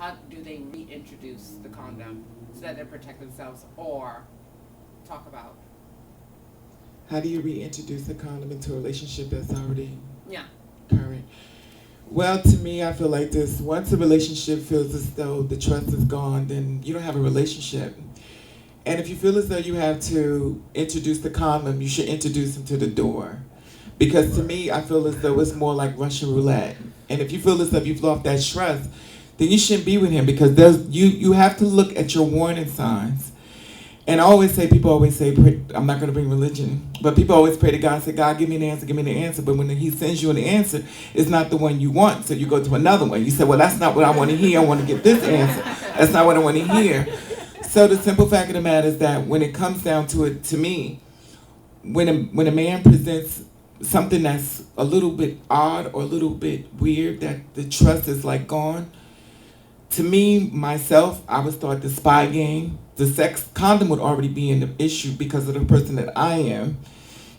how do they reintroduce the condom so that they protect themselves or talk about? How do you reintroduce a condom into a relationship that's already Yeah. current? Well, to me, I feel like this. Once a relationship feels as though the trust is gone, then you don't have a relationship. And if you feel as though you have to introduce the condom, you should introduce him to the door. Because to me, I feel as though it's more like Russian roulette. And if you feel as though you've lost that trust, then you shouldn't be with him because you have to look at your warning signs. And I always say, people always say, pray, I'm not going to bring religion, but people always pray to God and say, God, give me an answer, give me the answer. But when he sends you an answer, it's not the one you want. So you go to another one. You say, well, that's not what I want to hear. I want to get this answer. That's not what I want to hear. So the simple fact of the matter is that when it comes down to it, to me, when a man presents something that's a little bit odd or a little bit weird, that the trust is like gone, to me, myself, I would start the spy game. The sex condom would already be in the issue because of the person that I am.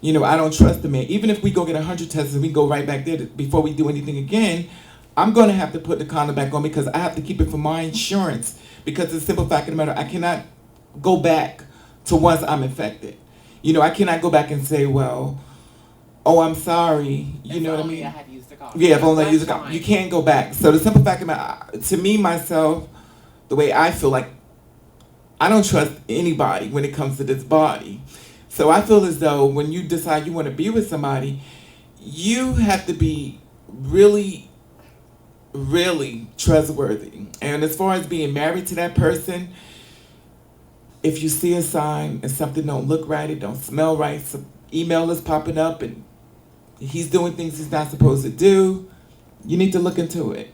You know, I don't trust the man. Even if we go get 100 tests and we go right back there before we do anything again, I'm going to have to put the condom back on because I have to keep it for my insurance. Because the simple fact of the matter, I cannot go back to once I'm infected. You know, I cannot go back and say, well, oh, I'm sorry. You know what I mean? I had used the condom. Yeah, if only I That's use a condom. fine. You can't go back. So the simple fact of the matter, to me, myself, the way I feel like, I don't trust anybody when it comes to this body. So I feel as though when you decide you want to be with somebody, you have to be really, really trustworthy. And as far as being married to that person, if you see a sign and something don't look right, it don't smell right, some email is popping up and he's doing things he's not supposed to do, you need to look into it.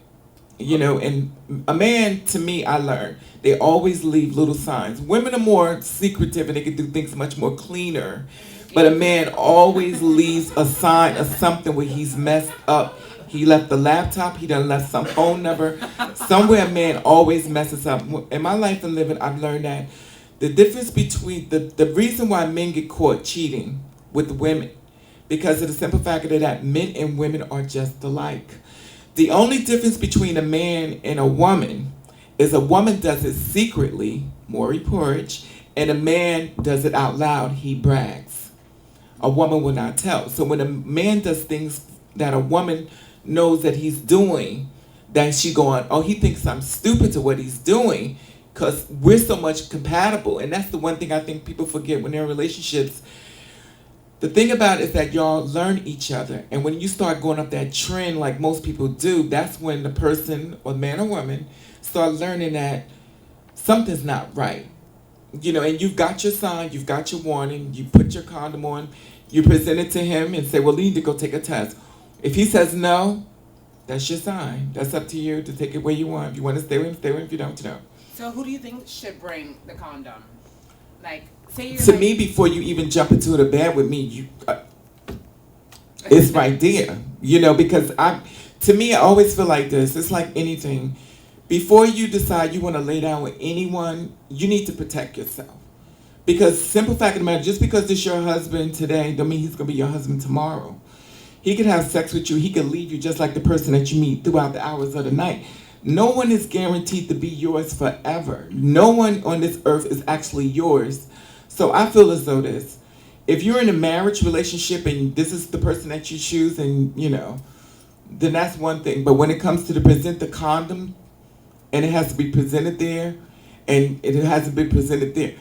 You know, and a man, to me, I learned, they always leave little signs. Women are more secretive and they can do things much more cleaner. But a man always leaves a sign of something where he's messed up. He left the laptop, he done left some phone number. Somewhere a man always messes up. In my life and living, I've learned that the difference between, the reason why men get caught cheating with women, because of the simple fact that men and women are just alike. The only difference between a man and a woman is a woman does it secretly, Maury Porridge, and a man does it out loud, he brags. A woman will not tell. So when a man does things that a woman knows that he's doing, that she going, oh, he thinks I'm stupid to what he's doing, because we're so much compatible. And that's the one thing I think people forget when they're in relationships. The thing about it is that y'all learn each other. And when you start going up that trend like most people do, that's when the person, or man or woman, start learning that something's not right. You know, and you've got your sign, you've got your warning, you put your condom on, you present it to him and say, well, you need to go take a test. If he says no, that's your sign. That's up to you to take it where you want. If you want to stay with him, stay with him. If you don't, you don't. So who do you think should bring the condom? Like, say you're To like, me, before you even jump into the bed with me, it's right there. You know, because to me, I always feel like this. It's like anything. Before you decide you want to lay down with anyone, you need to protect yourself. Because simple fact of the matter, just because this your husband today, don't mean he's going to be your husband tomorrow. He could have sex with you. He could leave you just like the person that you meet throughout the hours of the night. No one is guaranteed to be yours forever. No one on this earth is actually yours. So I feel as though this, if you're in a marriage relationship and this is the person that you choose and, you know, then that's one thing. But when it comes to present the condom, and it has to be presented there, and it hasn't been presented there,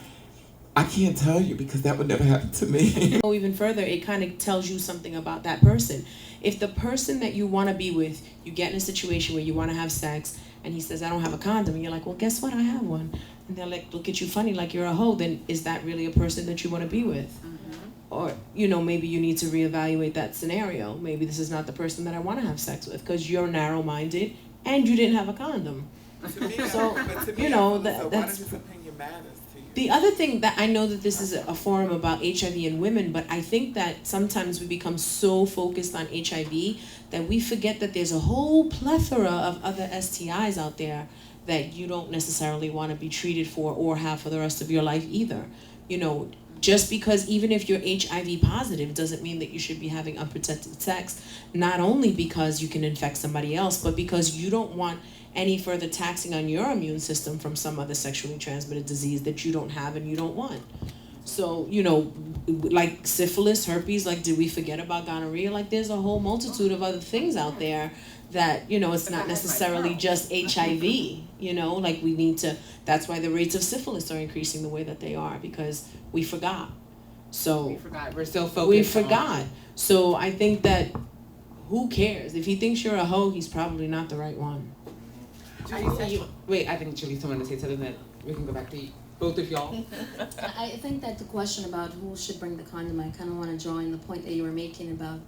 I can't tell you because that would never happen to me. Go even further, it kind of tells you something about that person. If the person that you want to be with, you get in a situation where you want to have sex, and he says, I don't have a condom, and you're like, well, guess what? I have one. And they're like, look at you funny like you're a hoe, then is that really a person that you want to be with? Mm-hmm. Or, you know, maybe you need to reevaluate that scenario. Maybe this is not the person that I want to have sex with because you're narrow-minded and you didn't have a condom. So, you know, that's... The other thing that I know that this is a forum about HIV and women, but I think that sometimes we become so focused on HIV that we forget that there's a whole plethora of other STIs out there that you don't necessarily want to be treated for or have for the rest of your life either. You know, just because even if you're HIV positive doesn't mean that you should be having unprotected sex, not only because you can infect somebody else, but because you don't want any further taxing on your immune system from some other sexually transmitted disease that you don't have and you don't want. So, you know, like syphilis, herpes, like did we forget about gonorrhea? Like there's a whole multitude of other things out there that, you know, it's not necessarily just HIV, you know, like we need to, that's why the rates of syphilis are increasing the way that they are, because we forgot. So We forgot. We're still focused. we forgot. So I think that who cares? If he thinks you're a hoe, he's probably not the right one. Wait, I think Julissa wanted to say something that we can go back to both of y'all. I think that the question about who should bring the condom, I kind of want to draw in the point that you were making about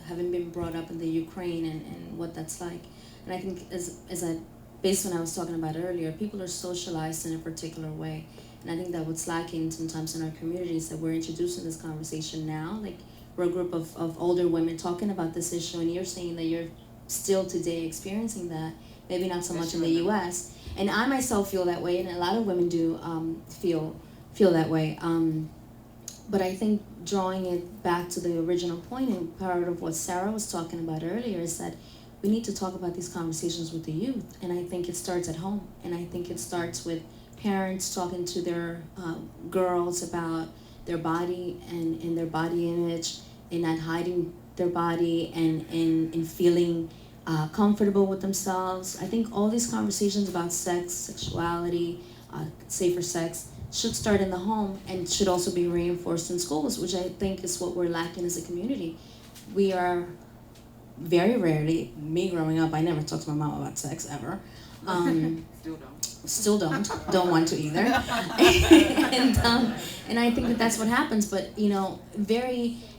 having been brought up in the Ukraine and what that's like. And I think based on what I was talking about earlier, people are socialized in a particular way. And I think that what's lacking sometimes in our communities, that we're introducing this conversation now. Like, we're a group of older women talking about this issue, and you're saying that you're still today experiencing that, maybe not so much in the U.S. And I myself feel that way, and a lot of women do feel that way. But I think drawing it back to the original point, and part of what Sarah was talking about earlier, is that we need to talk about these conversations with the youth. And I think it starts at home. And I think it starts with parents talking to their girls about their body and their body image, and not hiding their body, and feeling comfortable with themselves. I think all these conversations about sex, sexuality, safer sex should start in the home and should also be reinforced in schools, which I think is what we're lacking as a community. We are very rarely, me growing up, I never talked to my mom about sex ever. Still don't want to either. And I think that that's what happens, but you know,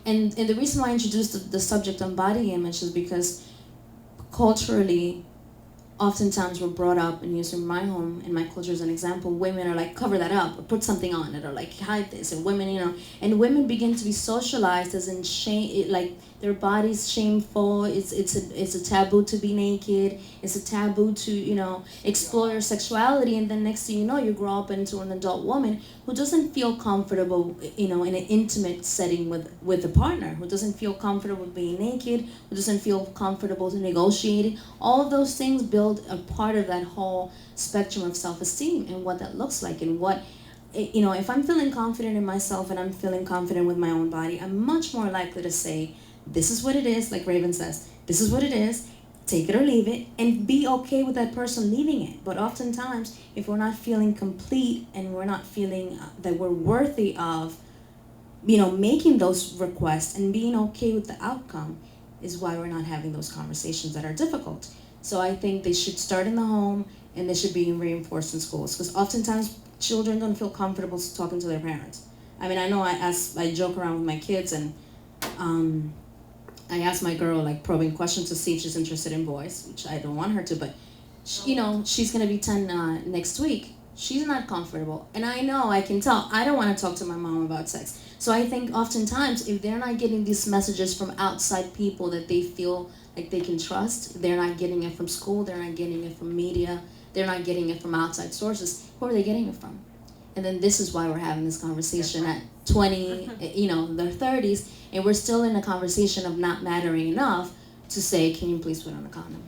and the reason why I introduced the subject on body image is because culturally, oftentimes we're brought up, and using my home and my culture as an example, women are like, cover that up, or put something on it, or like hide this, and women, you know, and women begin to be socialized as in shame, like their body's shameful. It's a taboo to be naked. It's a taboo to, you know, explore your sexuality, and then next thing you know, you grow up into an adult woman who doesn't feel comfortable, you know, in an intimate setting with a partner, who doesn't feel comfortable being naked, who doesn't feel comfortable to negotiate. All of those things build a part of that whole spectrum of self-esteem and what that looks like, and what, you know, if I'm feeling confident in myself and I'm feeling confident with my own body, I'm much more likely to say, this is what it is, like Raven says, this is what it is, take it or leave it, and be okay with that person leaving it. But oftentimes, if we're not feeling complete and we're not feeling that we're worthy of, you know, making those requests and being okay with the outcome, is why we're not having those conversations that are difficult. So I think they should start in the home, and they should be reinforced in schools, because oftentimes children don't feel comfortable talking to their parents. I mean, I know I joke around with my kids, and I asked my girl like probing questions to see if she's interested in boys, which I don't want her to, but you know, she's gonna be 10 next week. She's not comfortable, and I can tell. I don't want to talk to my mom about sex. So I think oftentimes, if they're not getting these messages from outside people that they feel like they can trust, they're not getting it from school, they're not getting it from media, they're not getting it from outside sources, who are they getting it from? And then this is why we're having this conversation at 20, you know, their 30s, and we're still in a conversation of not mattering enough to say, can you please put on a condom?